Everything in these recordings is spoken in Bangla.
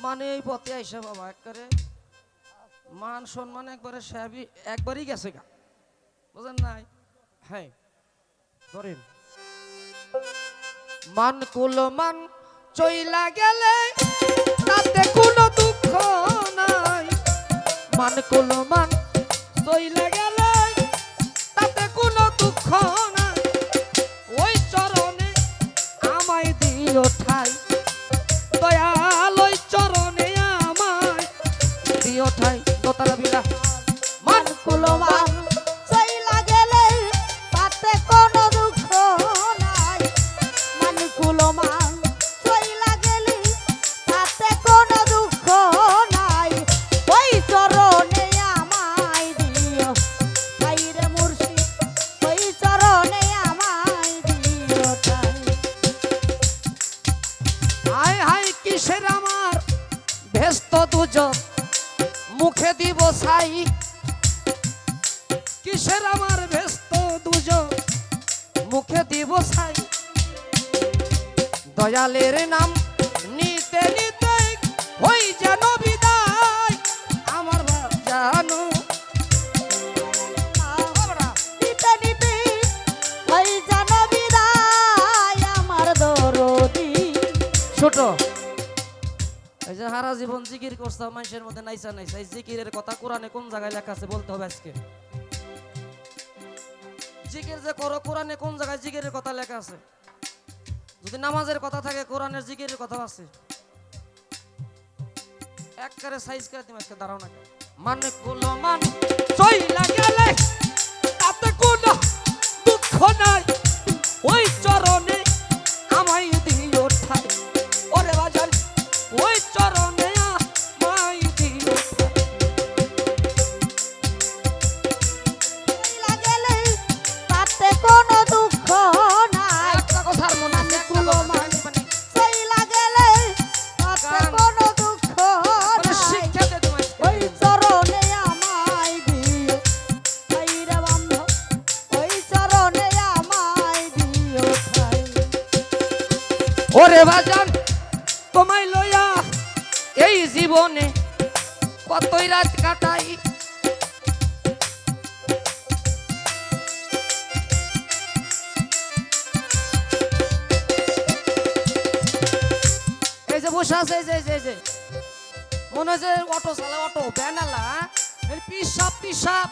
মানে এই পথে আইসা বাবা একবারে মান সম্মান একবারে একবারই গেছে গা, বুঝেন নাই? হ্যাঁ ধরেন, মান কুলো মান চইলা গেলে তাতে কোনো দুঃখ নাই। মান কুলো মান চইলা গেলে তাতে কোনো দুঃখ নাই। ওই চরণে আমায় দিও ঠাই, দয়াল ওই চরণে আমায় দিও ঠাই। দোতারা বিলা মান কুলো মান চইলা গেলে তাতে কোনো দুঃখ নাই। মান কুলো মান চইলা গেলে তাতে কোনো দুঃখ নাই। ওই চরণে আমায় দিও ঠাই রে মুর্শিদ, ওই চরণে আমায় দিও ঠাই। হায় হায় কিসের আমার ভেস্ত দুজন মুখে দিব ছাই। কিসের আমার ভেস্ত দুজন মুখে দিব ছাই। দয়ালের নাম নিতে নিতে হই যেন বিদায় আমার জানো। নিতে নিতে ওই যেন বিদায় আমার দরদি। ছোট এই যে সারা জীবন জিকির করছে মানুষের মধ্যে নাইসা নাইসা, এই জিকিরের কথা কোরআনে কোন জায়গায় লেখা আছে বলতে হবে আজকে। জিকির যে করো কোরআনে কোন জায়গায় জিকিরের কথা লেখা আছে? যদি নামাজের কথা থাকে কোরআনের জিকিরের কথা আছে। একবারে সাইজ করে দিম আজকে, দাঁড়াও না। মানে কুলো মান চইলা গেলে তাতে কোনো দুঃখ নাই। ওই চরণে আমায় দিও ঠাই। ওরে বাজান ওই চরণে আমায় দিও ঠাই। চইলা গেলে তাতে কোনো দুঃখ নাই। একটা কথার মনে আছে, একটা কুলো কথা মান মানে চইলা গেলে তাতে গান। কোনো দুঃখ মানে নাই। শিক্ষা দে তোমায় ওই চরণে আমায় দিও ঠাই রে বান্ধব, ওই চরণে আমায় দিও ঠাই। ওরে বাজান তোমায় লইয়া এই জীবনে কতই রাত কাটাই। এই যে বসে আছে, এই যে এই যে মনে হয় যে অটো চালা, অটো ব্যানালা পিসাব পিসাব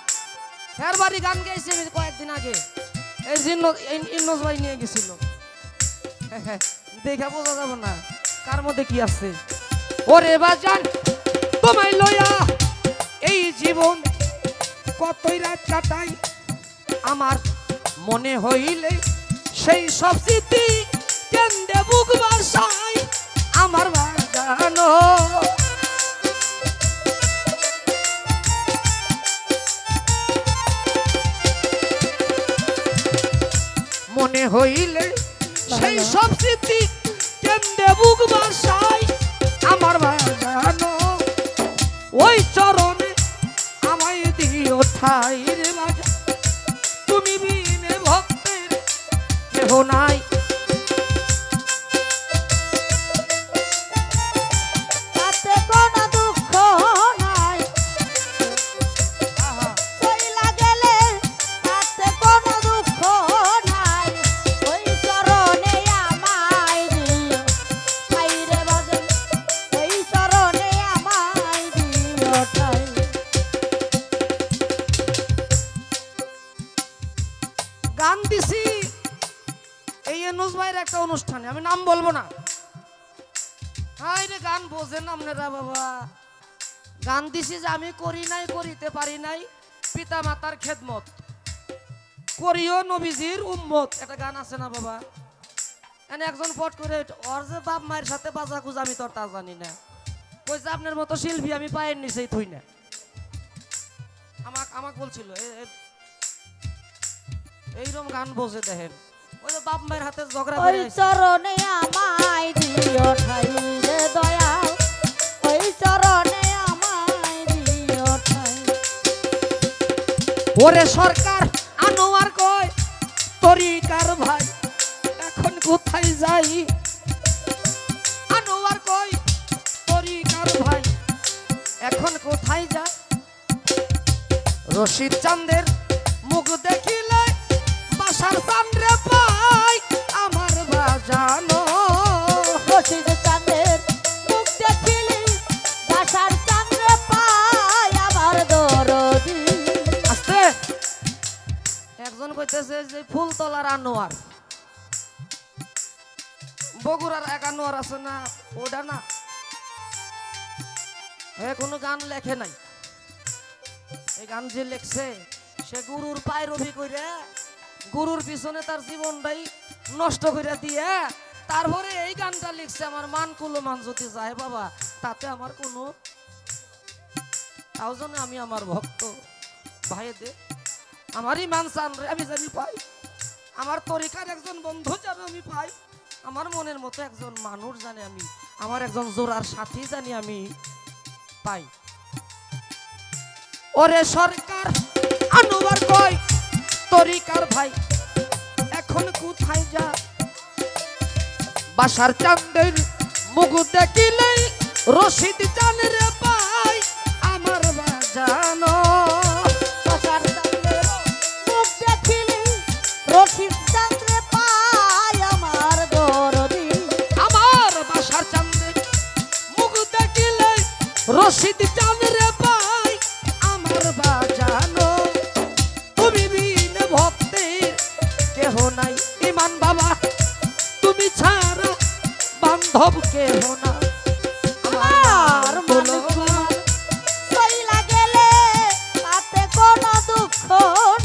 হের বাড়ি গান গাইছে আমি কয়েকদিন আগে। এই জিন্ন ইন্নজ ভাই নিয়ে গেছিল, দেখা বোঝা যাব না কার মধ্যে কি আছে। ওরে বাজান তোমায় লইয়া এই জীবন কতই রাত কাটাই। আমার মনে হইলে সেই সব স্মৃতি কেন্দ্রে বুক বাসাই আমার বাজানো। মনে হইলে সেই সব স্মৃতি কেন্দ্রে বুক বাসাই আমার বাজানো। ওই চরণে আমায় দিও ঠাই রে বাজা, তুমি বিনে ভক্তের কেহ নাই। তাতে কোনো দুঃখ নাই। আহা, চইলা গেলে তাতে কোনো দুঃখ নাই। ওই চরণে আমায় দিও ঠাই রে বাজন, ওই চরণে আমায় দিও ঠাই। গান দিছি এই এনুস ভাইয়ের একটা অনুষ্ঠানে, আমি নাম বলবো না। হাই রে গান বোঝেন আপনারা বাবা। গান দিছি যে আমি করি নাই, করিতে পারি নাই পিতা মাতার খেদমত, করিও নবীজির উম্মত, একটা গান আছে না বাবা? এনে একজন পট করে ওর যে বাপ মায়ের সাথে বাজা কুজা আমি তোর তা জানি না, কইছে আপনার মতো শিল্পী আমি পায়ের নিচেই থুই না। আমাক বলছিল এইরকম গান বোঝে দেখেন, ওই যে বাপ মায়ের হাতে ঝগড়া ওই করে আইছে। চরণে আমায় দিও ঠাই রে দয়াল, ওই চরণে আমায় দিও ঠাই। ওরে সরকার আনোয়ার কয় তরিকার ভাই এখন কোথায় যাই? আনোয়ার কয় তরিকার এখন কোথায় যা রশিদ চাঁদের মুখ দেখিলে বাসার চাঁদরে পাই আমার বাজানো রশিদ চাঁদের মুখ দেখিলে বাসার চাঁদরে পাই আমার দরদি। আস্তে একজন কইতেছে যে ফুলতলার আনোয়ার, বগুড়ার এক আনোয়ার আছে না, ওটা না, কোনো গান লেখে নাই। এই গান যে লেখছে সে গুরুর পায়রবি করে গুরুর পিছনে তার জীবনটাই নষ্ট করে দিয়ে তারপরে এই গানটা লিখছে। আমার মান কুলমান যদি যায় বাবা তাতে আমার কোনো, তাও জন্য আমি আমার ভক্ত ভাইদে আমারই মান চান রে আমি জানি পাই, আমার তরিকার একজন বন্ধু যেন আমি পাই, আমার মনের মতো একজন মানুষ জানি আমি, আমার একজন জোড়ার সাথী জানি আমি পাই। ওরে সরকার আনোয়ার কয় তরিকার ভাই এখন কোথায় যা বাসার চাঁদের মুখ দেখিলেই রশিদ চাঁদের পাই আমার বাজানো বাসার চাঁদের মুখ দেখিলে রশিদ চাঁদরে পাই আমার দরদি। আমার বাসার চাঁদের মুখ দেখিলে রশিদ চাঁদের পাই আমার বাজানো তুমি বিন ভক্তের কেহ নাই ইমান বাবা তুমি ছাড়া বান্ধব কেহ না আমার মন চইলা গেলে তাতে কোনো দুঃখ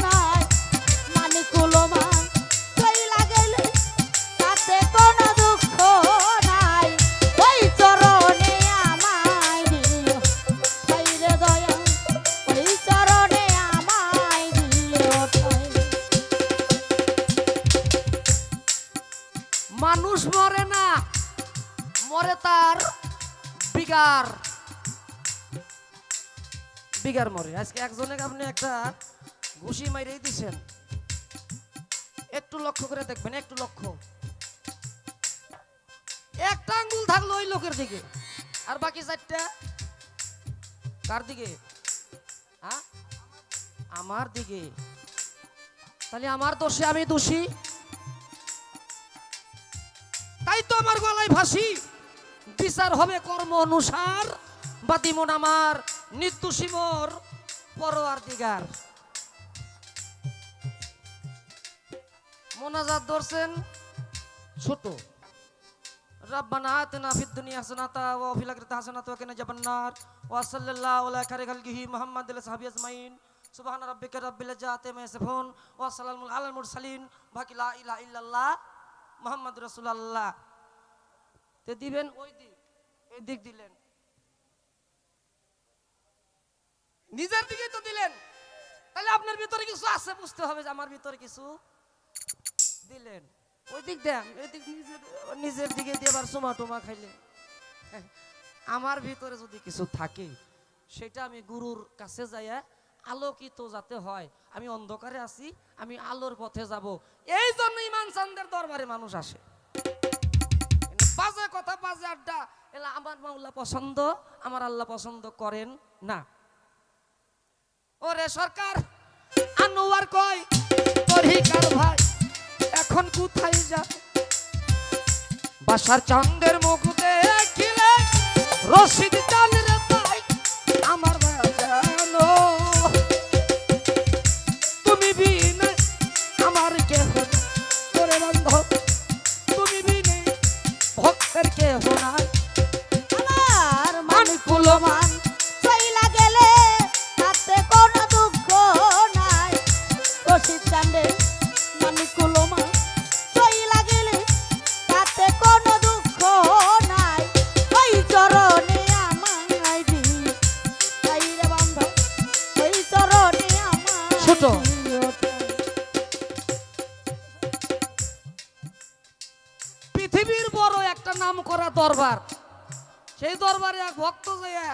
নাই, মানিকুলমান চইলা গেলে তাতে কোনো দুঃখ নাই। ওই চরণে আমায় দিও ঠাইরে দয়া, ওই চরণে আমায় দিও ঠাই। মানুষ মরে না, মরে তার বিগার বিগার মরে। আজকে একজনে আপনি একটা ঘুষি মাইরেই দিছেন, একটু লক্ষ্য করে দেখবেন, একটু লক্ষ্য, একটা আঙ্গুল থাকলো ওই লোকের দিকে আর বাকি চারটা কার দিকে? হ্যাঁ আমার দিকে। তাহলে আমার দোষে আমি দোষী, তাই তো আমার গলায় ফাঁসি, বিচার হবে কর্ম অনুসার, বাতিমন আমার নির্দোষী মোর পরোয়ার দিগার। মোনাজাত ধরছেন ছোট, রব্বানা আতিনা ফিদ দুনিয়া হাসানাতা ওয়া ফিল আখিরাতি হাসানাতা ওয়া কিনা আযাবান্নার ওয়া সাল্লাল্লাহু আলা খাইরি খালকিহি মুহাম্মাদিল সাহাবী আজমাইন সুবহান রাব্বিকা রাব্বিল ইজ্জাতি আম্মা ইয়াসিফুন ওয়া সালামুন আলাল মুরসালিন বাকি লা ইলাহা ইল্লাল্লাহ মুহাম্মাদুর রাসূলুল্লাহ। তে দিবেন ওই দিক, এই দিক দিলেন, নিজের দিকেই তো দিলেন, তাহলে আপনার ভিতরে কিছু আছে বুঝতে হবে যে আমার ভিতরে কিছু দিলেন। ওই দিক দেন, এই দিক নিজের দিকে দিয়ে আবার চুমা টুমা খাইলেন। আমার ভিতরে যদি কিছু থাকে সেটা আমি গুরুর কাছে যাইয়া আলোকিত যাতে হয়, আমি অন্ধকারে আছি আমি আলোর পথে যাব, এই জন্য ইমান চাঁদের দরবারে মানুষ আসে। বাজে কথা বাজে আড্ডা এলা আমার মাওলা পছন্দ, আমার আল্লাহ পছন্দ করেন না। ওরে সরকার আনোয়ার কয় তরিকার ভাই এখন কোথায় যা বাসার চাঁদের মুখ দেখিলে রশিদ চাঁদের পাই আমার বাজানো তুমি বিনে আমার কেহ তোরে বান্ধব তুমি বিনে ভক্তের কেহ নাই। আমার মানিকুলমান চইলা গেলে তাতে কোনো দুঃখ নাই, রশিদ চাঁদের মানিকুলমান চইলা গেলে তাতে কোনো দুঃখ নাই। ওই চরণে আমায় দিও ঠাইরে বান্ধব, ওই চরণে আমায় ছোট। দিও ঠাই। পৃথিবীর বড় একটা নাম করা দরবার, সেই দরবারে এক ভক্ত যাইয়া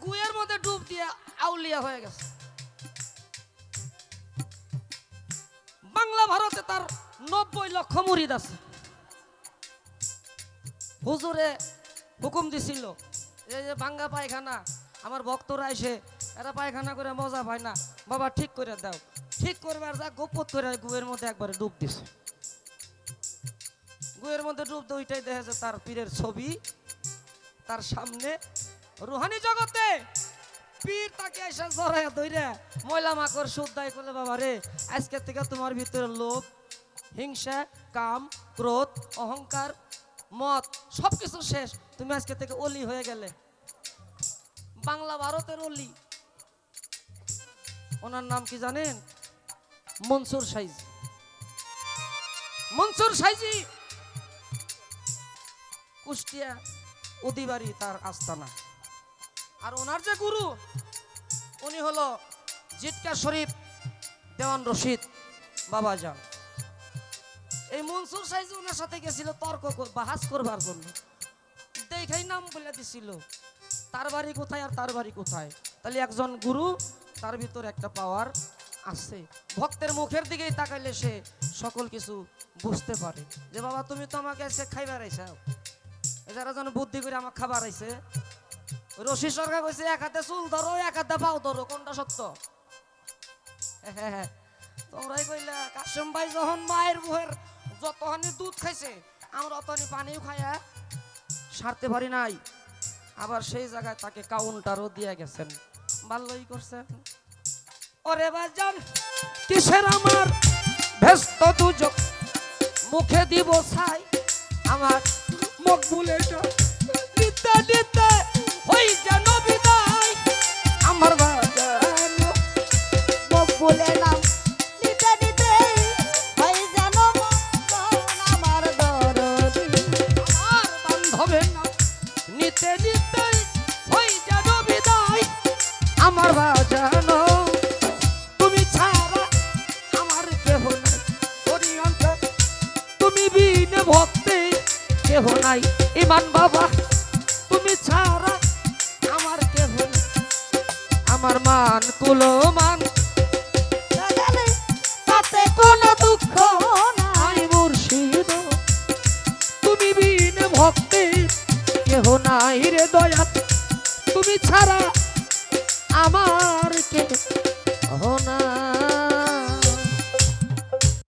গুয়ের মধ্যে ডুব দিয়ে আউলিয়া হয়ে গেছে। বাংলা ভারতে তার 90 লক্ষ মুরিদ আছে। হুজুরে হুকুম দিছিল এই যে ভাঙ্গা পায়খানা আমার ভক্তরা এসে এরা পায়খানা করে মজা পায় না, বাবা ঠিক করে দাও। ঠিক করবার যা গোপত করে গুয়ের মধ্যে একবারে ডুব দিছে। গুয়ের মধ্যে ডুব দিয়ে ওইটাই দেখা যায় তার পীরের ছবি তার সামনে। রুহানি জগতে পীর তাকে এসে জড়াইয়া ধইরা ময়লা মাকড় শুদ্ধাই করলে, বাবা রে আজকে থেকে তোমার ভিতরে লোভ, হিংসা, কাম, ক্রোধ, অহংকার, মত সবকিছু শেষ, তুমি আজকে থেকে অলি হয়ে গেলে। বাংলা ভারতের অলি, ওনার নাম কি জানেন? মনসুর সাইজি। মনসুর সাইজি কুষ্টিয়া উদিবাড়ি তার আস্তানা। আর ওনার যে গুরু উনি হলো জিটকা শরীফ দেওয়ান রশিদ বাবাজান। এই মনসুর সাইজি ওনার সাথে গেছিল তর্ক বাহাস করবার জন্য, দেখাই নাম বলে দিছিল তার বাড়ি কোথায় আর তার বাড়ি কোথায়। তাহলে একজন গুরু, তার ভিতর একটা পাওয়ার আছে। ভক্তের মুখের দিকেই তাকাইলে সে সকল কিছু বুঝতে পারে যে বাবা তুমি তো আমাকে আজকে খাইবার আইসাও, যারা যেন বুদ্ধি করে আমাকে খাবার আইছে। রশি সরকার কইছে এক হাতে চুল ধরো এক হাতে পাও ধরো, কোনটা সত্য? তোমরাই কইলা কাশেম ভাই যখন মায়ের মুহের যতখানি দুধ খাইছে আমরা অতখানি পানিও খাইয়া সারতে পারি নাই, আবার সেই জায়গায় তাকে কাউন্টারও দিয়ে গেছেন। ভালোই করছেন। ওরে বাজান কিসের আমার ব্যস্ত দুজক, মুখে দিব ছাই আমার মুখ ভুলে দিতে দিতে হই যেন বিদায়। আমার বাজান মুখ ভুলে নাম নিতে নিতে হয়ে যেন মরণ আমার দরদি। আর বান্ধবে না নিতে নিতে হই যেন বিদায়। আমার বাজান তুমি ছাড়া আমার কেহ নাই, ওরে অন্তর তুমি বিন ভক্তি কেহ নাই। ইমান বাবা তুমি ছাড়া আমার কেহ নাই। আমার মান কুলো মান গেলে তাতে কোনো দুঃখ নাই। আই মুর্শিদ তুমি বিন ভক্তি কেহ নাই রে দয়া, তুমি ছাড়া আমার কেহ নাই।